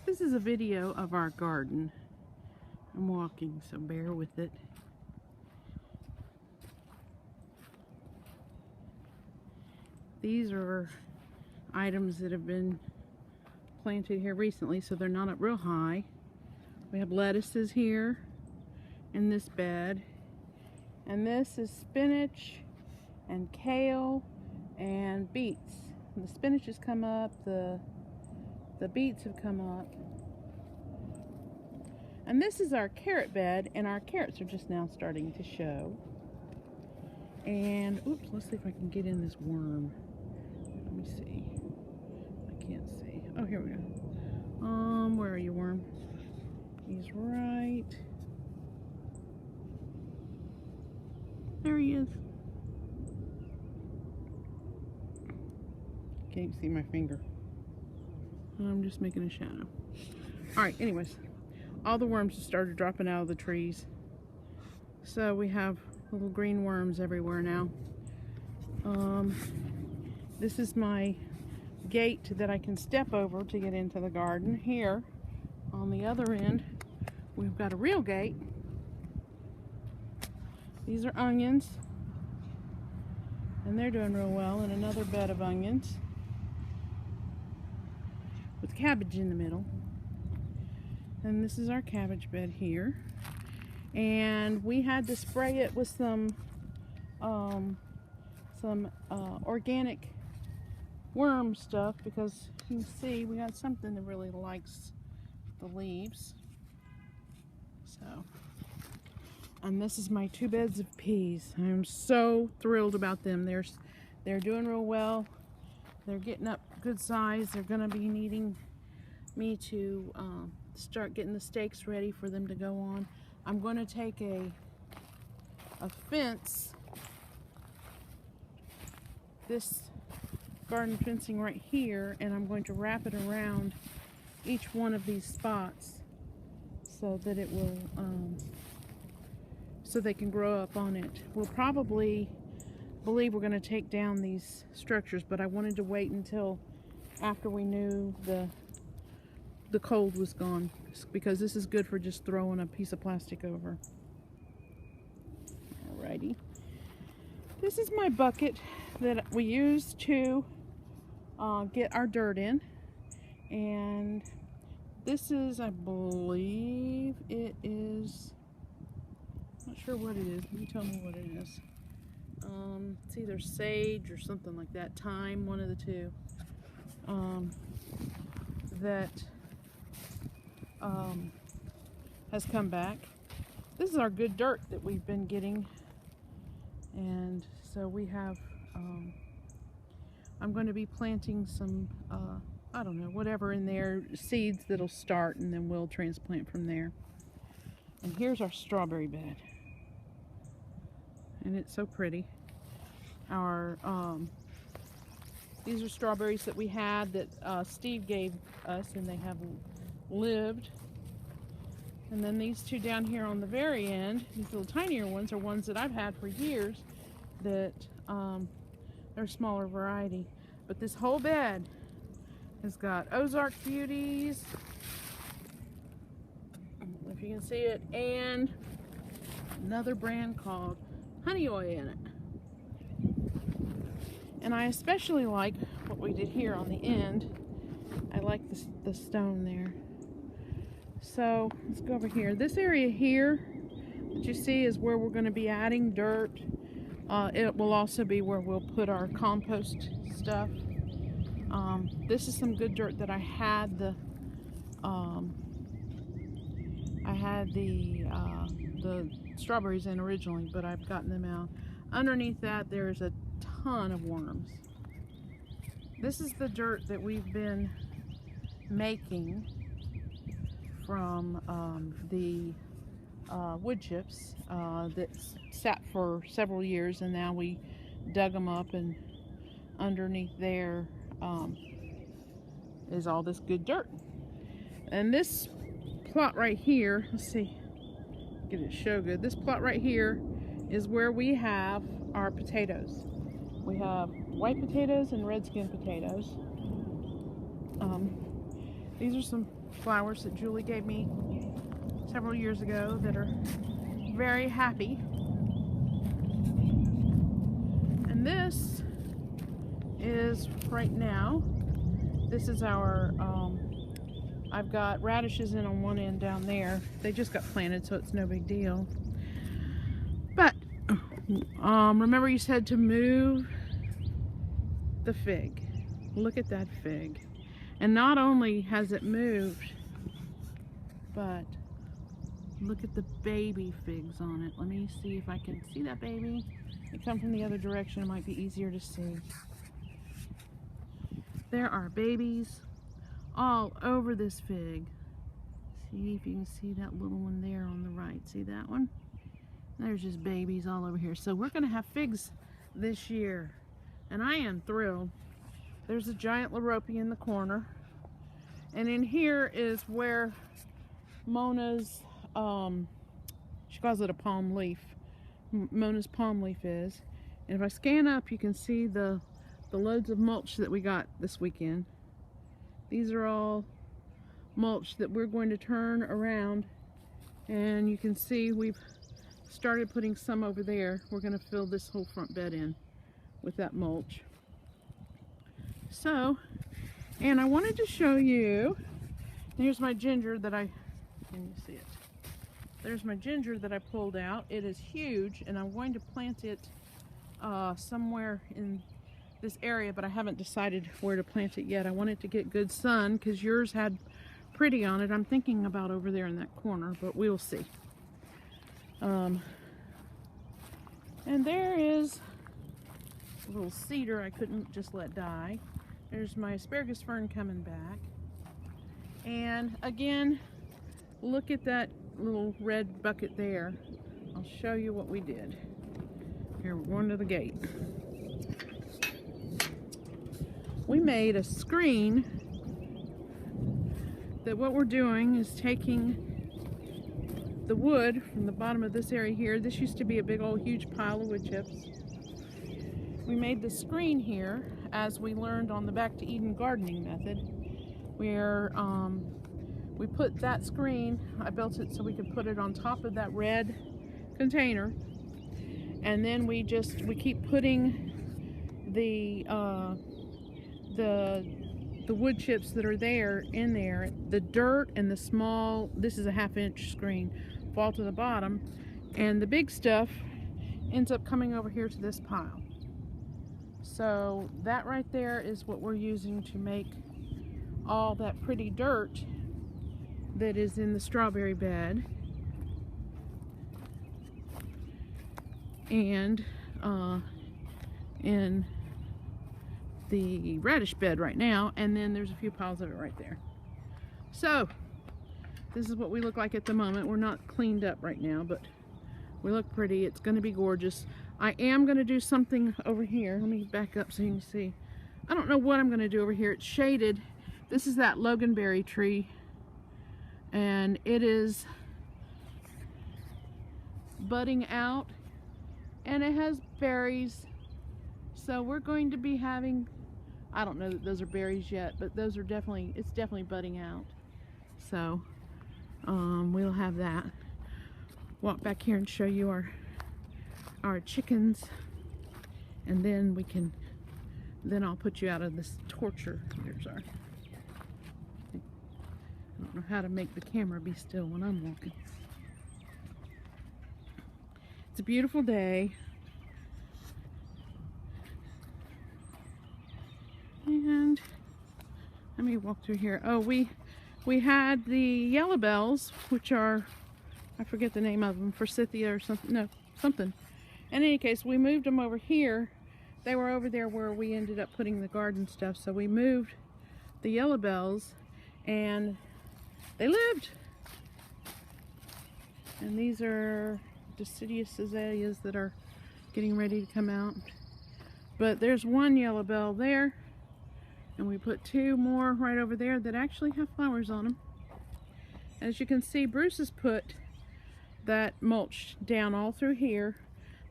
This is a video of our garden. I'm walking, so bear with it. These are items that have been planted here recently, so they're not up real high. We have lettuces here in this bed, and this is spinach and kale and beets. And the spinach has come up, the beets have come up. And this is our carrot bed, and our carrots are just now starting to show. And oops, let's see if I can get in this worm. Let me see. I can't see. Oh, here we go. Where are you, worm? He's right there. He is. Can't see my finger. I'm just making a shadow. Alright, anyways. All the worms have started dropping out of the trees. So we have little green worms everywhere now. This is my gate that I can step over to get into the garden. Here, on the other end, we've got a real gate. These are onions. And they're doing real well in another bed of onions, with cabbage in the middle. And this is our cabbage bed here. And we had to spray it with some organic worm stuff, because you can see we got something that really likes the leaves. So, and this is my 2 beds of peas. I'm so thrilled about them. They're doing real well. They're getting up good size. They're gonna be needing me to start getting the stakes ready for them to go on. I'm going to take a fence, this garden fencing right here, and I'm going to wrap it around each one of these spots so that it will, so they can grow up on it. We'll probably believe we're going to take down these structures, but I wanted to wait until after we knew the cold was gone, because this is good for just throwing a piece of plastic over. Alrighty. This is my bucket that we use to get our dirt in. And this is, I believe it is, not sure what it is. You tell me what it is. It's either sage or something like that. Thyme, one of the two. That has come back. This is our good dirt that we've been getting, and so we have I'm going to be planting some I don't know, whatever in there, seeds that'll start, and then we'll transplant from there. And here's our strawberry bed, and it's so pretty. Our these are strawberries that we had that Steve gave us, and they have lived. And then these two down here on the very end, these little tinier ones, are ones that I've had for years, that they're a smaller variety. But this whole bed has got Ozark Beauties, if you can see it, and another brand called Honey Oil in it. And I especially like what we did here on the end. I like the stone there. So let's go over here. This area here that you see is where we're going to be adding dirt. It will also be where we'll put our compost stuff. This is some good dirt that I had the strawberries in originally, but I've gotten them out. Underneath that, there's a ton of worms. This is the dirt that we've been making from the wood chips that sat for several years, and now we dug them up, and underneath there is all this good dirt. And this plot right here, let's see, get it show good. This plot right here is where we have our potatoes. We have white potatoes and red skin potatoes. These are some flowers that Julie gave me several years ago that are very happy. And this is right now, this is our, I've got radishes in on one end down there. They just got planted, so it's no big deal. But remember you said to move the fig. Look at that fig. And not only has it moved, but look at the baby figs on it. Let me see if I can see that baby. It come from the other direction, it might be easier to see. There are babies all over this fig. See if you can see that little one there on the right. See that one? There's just babies all over here. So we're gonna have figs this year, and I am thrilled. There's a giant lorope in the corner, and in here is where Mona's, she calls it a palm leaf. Mona's palm leaf is. And if I scan up, you can see the loads of mulch that we got this weekend. These are all mulch that we're going to turn around, and you can see we've started putting some over there. We're going to fill this whole front bed in with that mulch. So, and I wanted to show you, here's my ginger that can you see it? There's my ginger that I pulled out. It is huge, and I'm going to plant it somewhere in this area, but I haven't decided where to plant it yet. I want it to get good sun because yours had pretty on it. I'm thinking about over there in that corner, but we'll see. And there is a little cedar I couldn't just let die. There's my asparagus fern coming back. And again, look at that little red bucket there. I'll show you what we did. Here, we're going to the gate. We made a screen that what we're doing is taking the wood from the bottom of this area here. This used to be a big old huge pile of wood chips. We made the screen here as we learned on the Back to Eden gardening method, where we put that screen, I built it so we could put it on top of that red container, and then we keep putting the wood chips that are there in there. The dirt and the small, this is a 1/2 inch screen, fall to the bottom, and the big stuff ends up coming over here to this pile. So that right there is what we're using to make all that pretty dirt that is in the strawberry bed and in the radish bed right now, and then there's a few piles of it right there. So this is what we look like at the moment. We're not cleaned up right now, but we look pretty. It's going to be gorgeous. I am going to do something over here. Let me back up so you can see. I don't know what I'm going to do over here. It's shaded. This is that loganberry tree, and it is budding out, and it has berries. So we're going to be having, I don't know that those are berries yet, but those are definitely, it's definitely budding out. So we'll have that. Walk back here and show you our chickens, and then then I'll put you out of this torture. There's our, I don't know how to make the camera be still when I'm walking. It's a beautiful day. And let me walk through here. Oh, we had the yellow bells, which are, I forget the name of them, forsythia or something. No, something. In any case, we moved them over here. They were over there where we ended up putting the garden stuff. So we moved the yellow bells, and they lived. And these are deciduous azaleas that are getting ready to come out. But there's one yellow bell there, and we put 2 more right over there that actually have flowers on them. As you can see, Bruce has put that mulch down all through here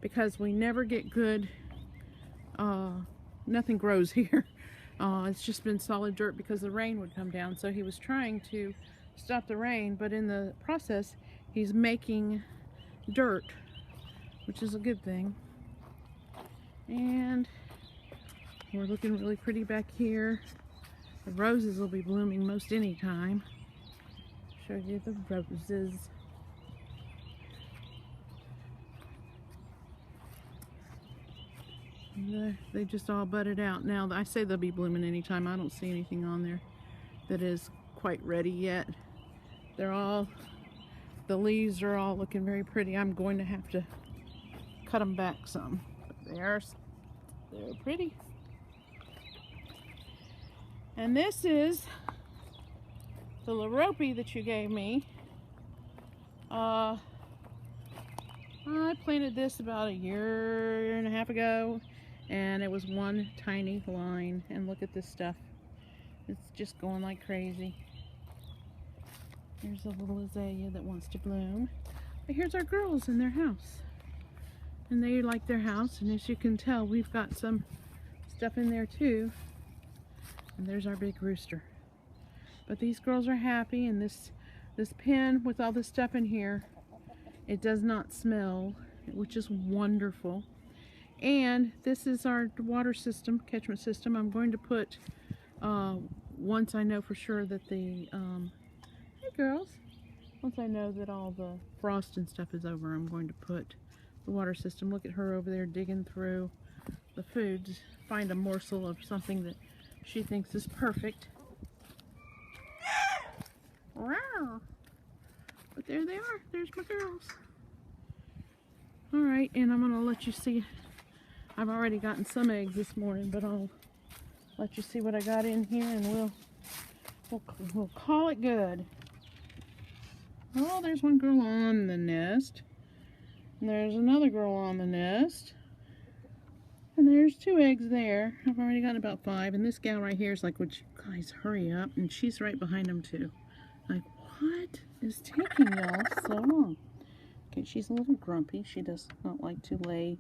because we never get good, nothing grows here. It's just been solid dirt because the rain would come down. So he was trying to stop the rain, but in the process, he's making dirt, which is a good thing. And we're looking really pretty back here. The roses will be blooming most any time. Show you the roses. They just all budded out. Now, I say they'll be blooming anytime. I don't see anything on there that is quite ready yet. The leaves are all looking very pretty. I'm going to have to cut them back some. But they're pretty. And this is the Lorope that you gave me. I planted this about a year and a half ago, and it was one tiny line. And look at this stuff. It's just going like crazy. Here's a little azalea that wants to bloom. But here's our girls in their house. And they like their house, and as you can tell, we've got some stuff in there too. And there's our big rooster. But these girls are happy, and this pen with all this stuff in here, it does not smell, which is wonderful. And this is our water system, catchment system. I'm going to put, once I know for sure that the, hey girls, once I know that all the frost and stuff is over, I'm going to put the water system. Look at her over there digging through the food to find a morsel of something that she thinks is perfect. Wow. But there they are. There's my girls. Alright, and I'm going to let you see. I've already gotten some eggs this morning, but I'll let you see what I got in here, and we'll call it good. Oh, there's one girl on the nest. And there's another girl on the nest. And there's 2 eggs there. I've already gotten about 5. And this gal right here is like, would you guys hurry up? And she's right behind them too. Like, what is taking y'all so long? Okay, she's a little grumpy. She does not like to lay